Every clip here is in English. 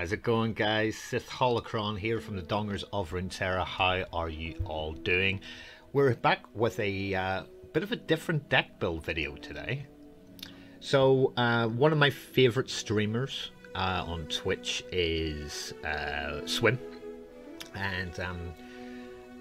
How's it going, guys? Sith Holocron here from the Dongers of Runeterra. How are you all doing? We're back with a bit of a different deck build video today. So one of my favourite streamers on Twitch is Swim, and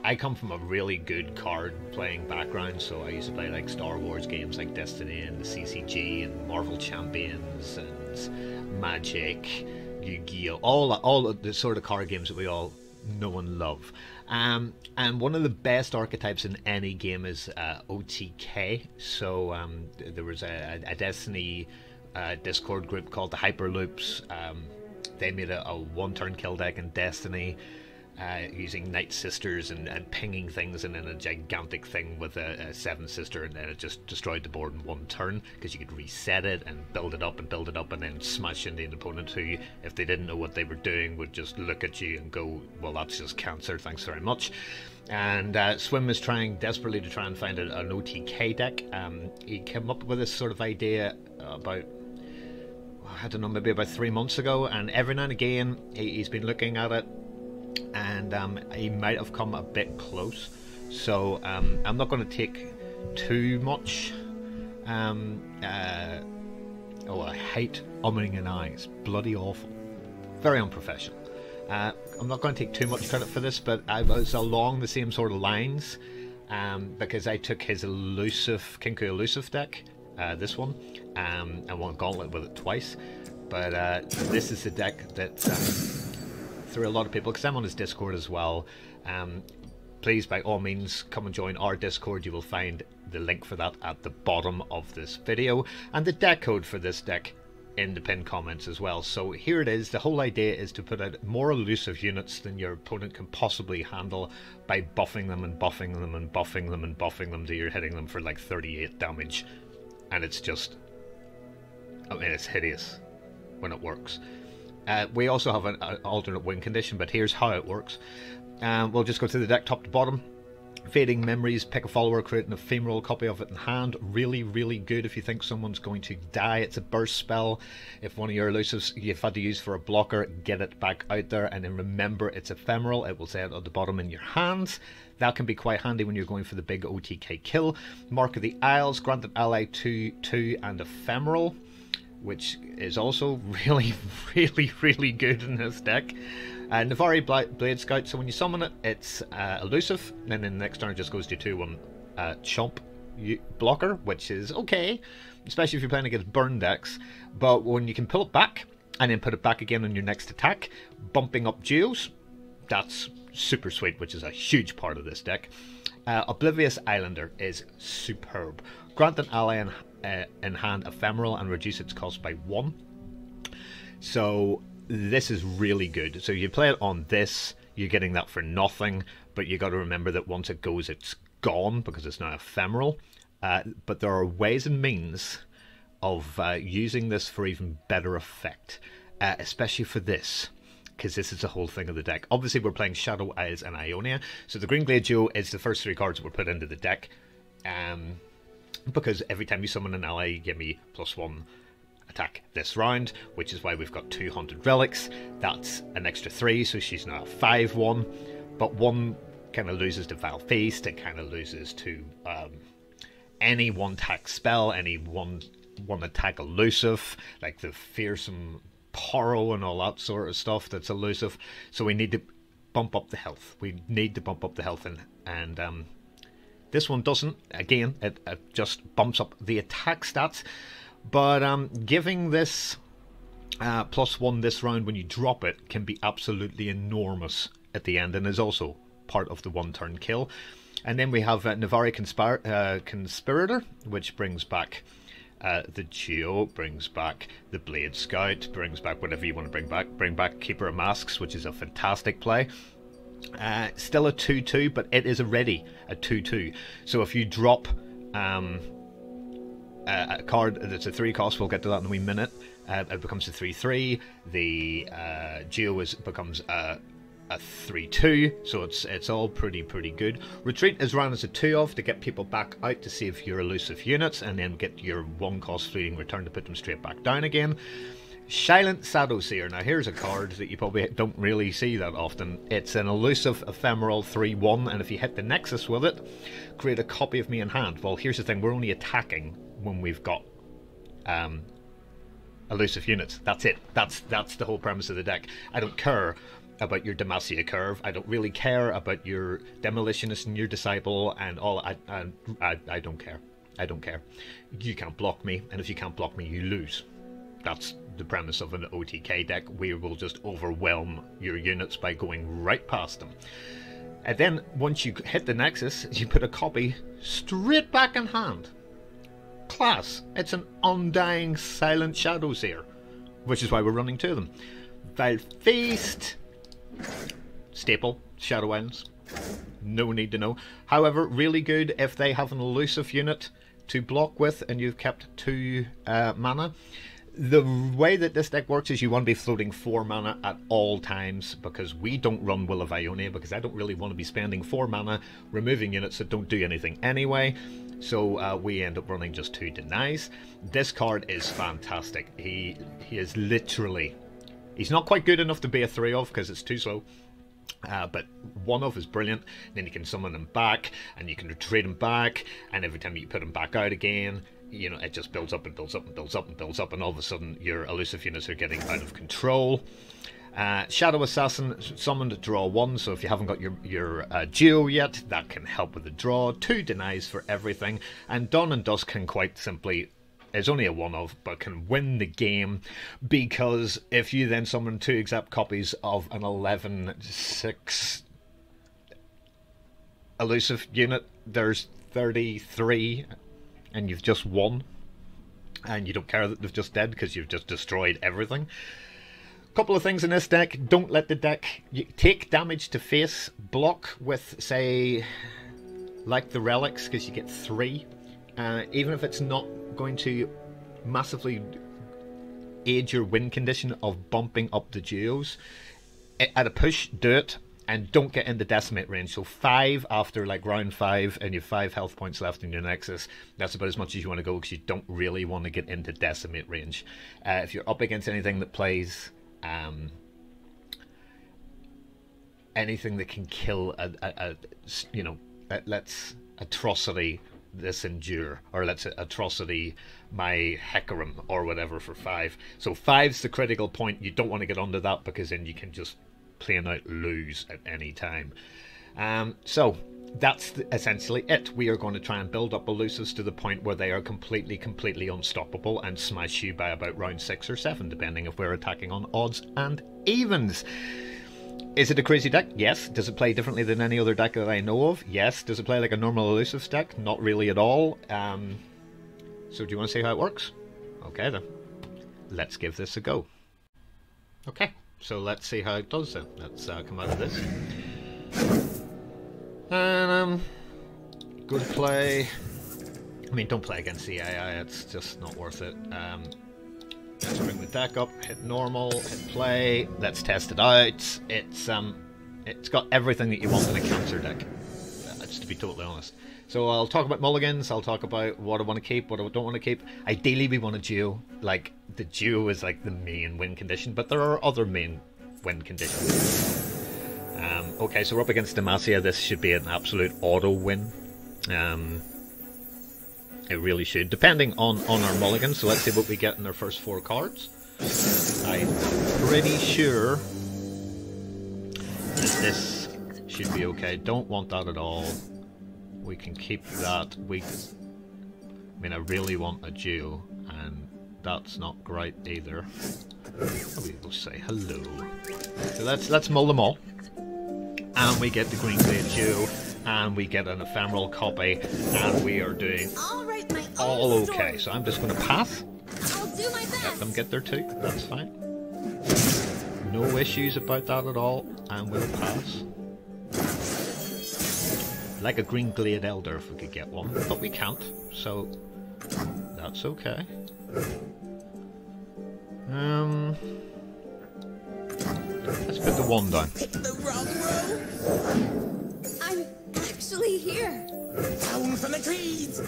I come from a really good card playing background, so I used to play like Star Wars games like Destiny and the CCG and Marvel Champions and Magic, Yu-Gi-Oh, all of the sort of card games that we all know and love. And one of the best archetypes in any game is OTK. So there was a Destiny Discord group called the Hyperloops. They made a one-turn kill deck in Destiny, using Night Sisters and pinging things, and then a gigantic thing with a Seven Sister, and then it just destroyed the board in one turn because you could reset it and build it up and then smash into an opponent who, if they didn't know what they were doing, would just look at you and go, well, that's just cancer, thanks very much. And Swim is trying desperately to try and find an OTK deck. He came up with this sort of idea about, I don't know, maybe about 3 months ago, and every now and again he's been looking at it, and he might have come a bit close. So I'm not going to take too much. Oh, I hate umming and ahhing. It's bloody awful. Very unprofessional. I'm not going to take too much credit for this, but I was along the same sort of lines, because I took his elusive Kinku elusive deck, this one, and won Gauntlet with it twice. But this is the deck that through a lot of people, because I'm on his Discord as well. Please, by all means, come and join our Discord. You will find the link for that at the bottom of this video, and the deck code for this deck in the pinned comments as well. So here it is. The whole idea is to put out more elusive units than your opponent can possibly handle by buffing them and buffing them and buffing them and buffing them till you're hitting them for like 38 damage. And it's just, I mean, it's hideous when it works. We also have an alternate win condition, but here's how it works. We'll just go through the deck top to bottom. Fading Memories, pick a follower, create an ephemeral copy of it in hand. Really, really good if you think someone's going to die. It's a burst spell. If one of your elusives you've had to use for a blocker, get it back out there, and then remember it's ephemeral. It will say it at the bottom in your hands. That can be quite handy when you're going for the big OTK kill. Mark of the Isles, grant an ally 2/2 and ephemeral, which is also really, really good in this deck. Navari Blade Scout, so when you summon it, it's elusive, and then the next turn it just goes to 2/1 chomp blocker, which is okay, especially if you're playing against burn decks. But when you can pull it back, and then put it back again on your next attack, bumping up duos, that's super sweet, which is a huge part of this deck. Oblivious Islander is superb. Grant an ally in hand ephemeral and reduce its cost by 1. So this is really good. So you play it on this, you're getting that for nothing, but you got to remember that once it goes, it's gone because it's now ephemeral. But there are ways and means of using this for even better effect, especially for this, because this is the whole thing of the deck. Obviously we're playing Shadow Isles and Ionia, so the Green Glade Duo is the first 3 cards that were put into the deck, because every time you summon an ally, you give me +1 attack this round, which is why we've got 2 Haunted Relics. That's an extra 3, so she's now a 5/1, but 1 kind of loses to Vile Feast, it kind of loses to any one-attack spell, any one-attack elusive, like the Fearsome Poro and all that sort of stuff that's elusive. So we need to bump up the health. We need to bump up the health, and this one doesn't. Again, it just bumps up the attack stats. But giving this +1 this round when you drop it can be absolutely enormous at the end, and is also part of the one-turn kill. And then we have Navari Conspirator, which brings back the Geo, brings back the Blade Scout, brings back whatever you want to bring back. Bring back Keeper of Masks, which is a fantastic play. Still a 2/2, but it is already a 2/2. So if you drop a card that's a 3 cost, we'll get to that in a wee minute, it becomes a 3/3. The Geo becomes a 3/2, so it's all pretty good. Retreat is run as a 2-of to get people back out to save your elusive units, and then get your 1 cost fleeting return to put them straight back down again. Silent Shadowseer. Now here's a card that you probably don't really see that often. It's an elusive ephemeral 3/1, and if you hit the Nexus with it, create a copy of me in hand. Well, here's the thing, we're only attacking when we've got elusive units. That's it. That's the whole premise of the deck. I don't care about your Demacia Curve. I don't really care about your Demolitionist and your Disciple and all. I don't care. I don't care. You can't block me, and if you can't block me, you lose. That's the premise of an OTK deck. We will just overwhelm your units by going right past them. And then once you hit the Nexus, you put a copy straight back in hand. Class. It's an undying Silent Shadowseer, which is why we're running two of them. Vile Feast. Staple. Shadow Islands. No need to know. However, really good if they have an elusive unit to block with and you've kept 2 mana. The way that this deck works is you want to be floating 4 mana at all times, because we don't run Will of Ionia, because I don't really want to be spending 4 mana removing units that don't do anything anyway. So we end up running just 2 denies. This card is fantastic. He is literally... He's not quite good enough to be a 3 of because it's too slow. But 1 of is brilliant. Then you can summon him back, and you can retreat him back, and every time you put him back out again, you know, it just builds up and builds up and builds up and builds up, and all of a sudden your elusive units are getting out of control. Shadow Assassin, summoned, draw 1, so if you haven't got your Geo yet, that can help with the draw. 2 denies for everything, and Dawn and Dusk can quite simply, is only a 1 of, but can win the game, because if you then summon 2 exact copies of an 11/6 elusive unit, there's 33, and you've just won, and you don't care that they've just dead because you've just destroyed everything. Couple of things in this deck. Don't let the deck take damage to face, block with, say, like the relics, because you get 3. Even if it's not going to massively aid your win condition of bumping up the geos, at a push, do it, and don't get into decimate range. So 5 after like round 5, and you have 5 health points left in your Nexus. That's about as much as you want to go, because you don't really want to get into decimate range. If you're up against anything that plays anything that can kill you know, let's atrocity this endure, or let's atrocity my Hecarim or whatever for 5. So 5's the critical point. You don't want to get under that, because then you can just plain out lose at any time. So that's essentially it. We are going to try and build up elusives to the point where they are completely unstoppable and smash you by about round 6 or 7, depending if we're attacking on odds and evens. Is it a crazy deck? Yes. Does it play differently than any other deck that I know of? Yes. Does it play like a normal elusives deck? Not really at all. So do you want to see how it works? Okay then. Let's give this a go. Okay, so let's see how it does then. Let's come out of this. And good play. I mean, don't play against the AI, it's just not worth it. Let's bring the deck up, hit normal, hit play, let's test it out. It's got everything that you want in a cancer deck, just to be totally honest. So I'll talk about mulligans, I'll talk about what I want to keep, what I don't want to keep. Ideally we want a duo. Like, the duo is like the main win condition, but there are other main win conditions. Okay, so we're up against Demacia. This should be an absolute auto win. It really should, depending on our mulligan. So let's see what we get in our first 4 cards. I'm pretty sure that this should be okay. Don't want that at all. We can keep that. I mean, I really want a duo, and that's not great either. We will say hello. So let's mull them all, and we get the green glade duo, and we get an ephemeral copy, and we are doing all okay. So I'm just going to pass. I'll do my best. Let them get their 2. That's fine. No issues about that at all, and we'll pass. Like a green glade elder if we could get one, but we can't, so that's okay. Let's put the 1 down. Pick the wrong row. I'm actually here. Down from the trees.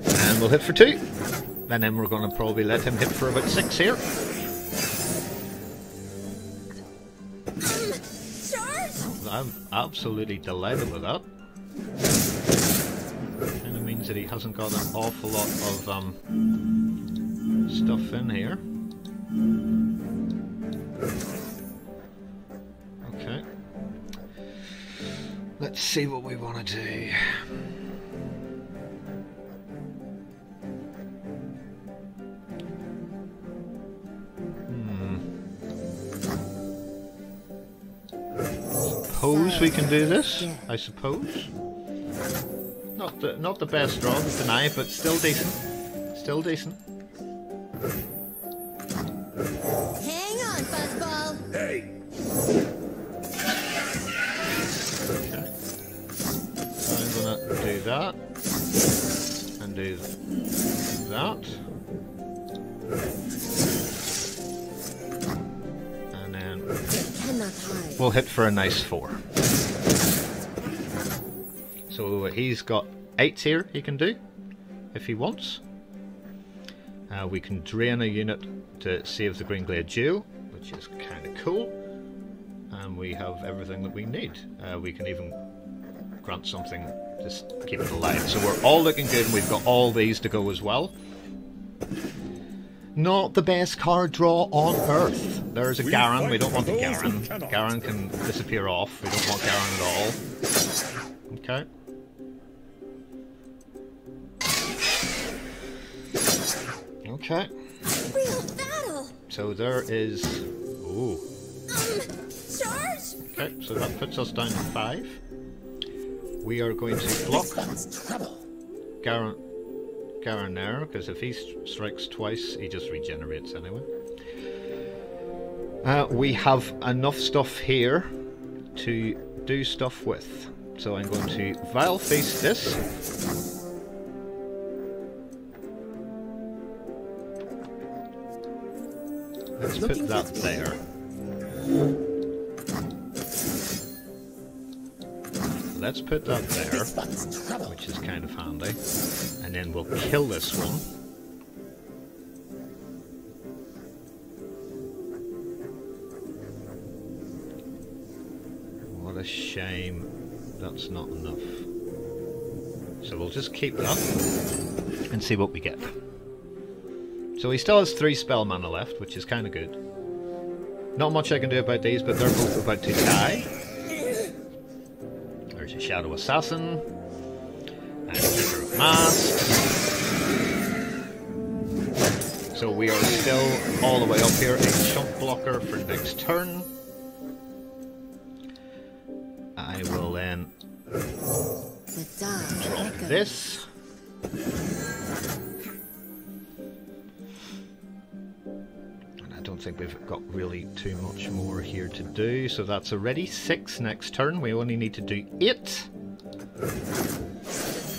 And we'll hit for 2. And then we're going to probably let him hit for about 6 here. Charge! I'm absolutely delighted with that. And it means that he hasn't got an awful lot of stuff in here. Okay. Let's see what we want to do. Suppose we can do this. I suppose. Not the best draw to deny, but still decent. Still decent. Hang on, Fuzzball. Hey! Okay. So I'm gonna do that. And do that. And then Cannot hide. we'll hit for a nice 4. So he's got 8 here he can do, if he wants. We can drain a unit to save the Green Glade Jewel, which is kind of cool. And we have everything that we need. We can even grant something to keep it alive. So we're all looking good, and we've got all these to go as well. Not the best card draw on earth. There's a Garen, we don't want the Garen. Garen can disappear off, we don't want Garen at all. Okay. Okay. Real battle. So there is... Ooh. Charge. Okay, so that puts us down to 5. We are going to block Garen there, because if he strikes twice, he just regenerates anyway. We have enough stuff here to do stuff with. So I'm going to Vile Face this. Let's put that there. Let's put that there, which is kind of handy. And then we'll kill this one. What a shame that's not enough. So we'll just keep that and see what we get. So he still has 3 spell mana left, which is kind of good. Not much I can do about these, but they're both about to die. There's a Shadow Assassin. And a Keeper of Masks. So we are still all the way up here. A chump blocker for next turn. I will then drop this. I don't think we've got really too much more here to do, so that's already 6 next turn. We only need to do 8.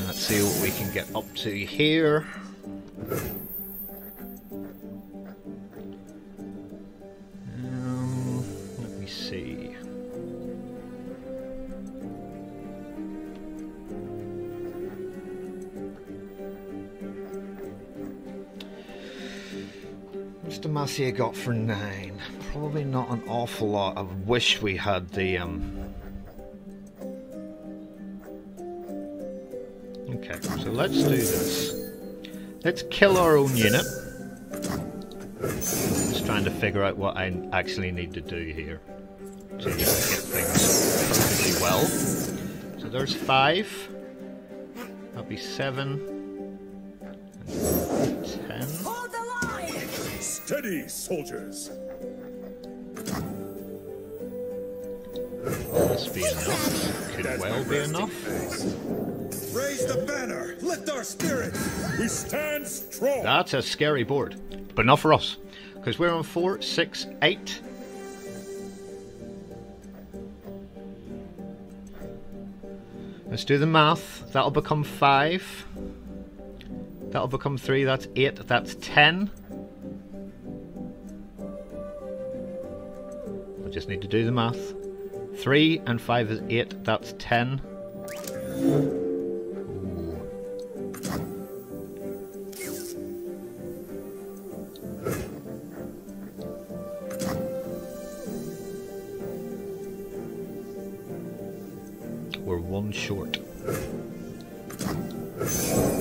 Let's see what we can get up to here. Let me see. What's Demacia got for 9? Probably not an awful lot. I wish we had the Okay, so let's do this. Let's kill our own unit. Just trying to figure out what I actually need to do here to get things perfectly well. So there's 5. That'll be 7. And 10. Hold the line. Steady, soldiers! This be enough. Could well be enough. Raise the banner! Lift our spirits! We stand strong! That's a scary board. But not for us. Because we're on 4, 6, 8. Let's do the math. That'll become 5. That'll become 3. That's 8. That's 10. I just need to do the math. 3 and 5 is 8. That's 10. Ooh. one short.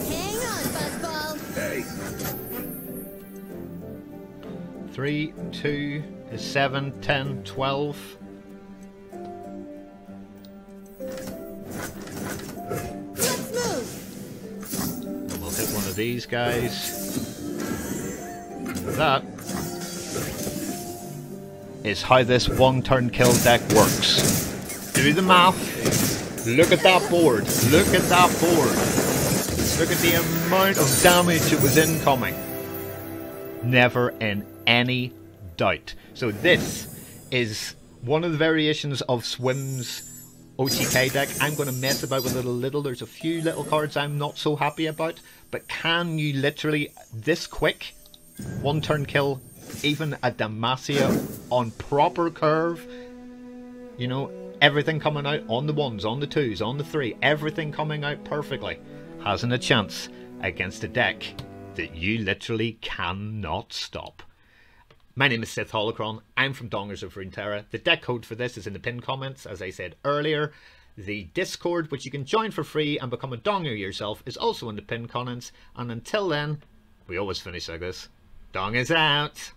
Hang on, Buzzball. Hey, 3, 2 is 7, 10, 12. Let's move. And we'll hit one of these guys. That is how this one-turn kill deck works. Do the math. Look at that board. Look at that board. Look at the amount of damage it was incoming. Never in any doubt. So this is one of the variations of Swim's OTK deck. I'm going to mess about with it a little. There's a few little cards I'm not so happy about. But can you literally, this quick, one turn kill, even a Demacia on proper curve? You know, everything coming out on the 1s, on the 2s, on the 3, everything coming out perfectly. Hasn't a chance against a deck that you literally cannot stop. My name is Sith Holocron. I'm from Dongers of Runeterra. The deck code for this is in the pinned comments, as I said earlier. The Discord, which you can join for free and become a Donger yourself, is also in the pinned comments. And until then, we always finish like this. Dong is out!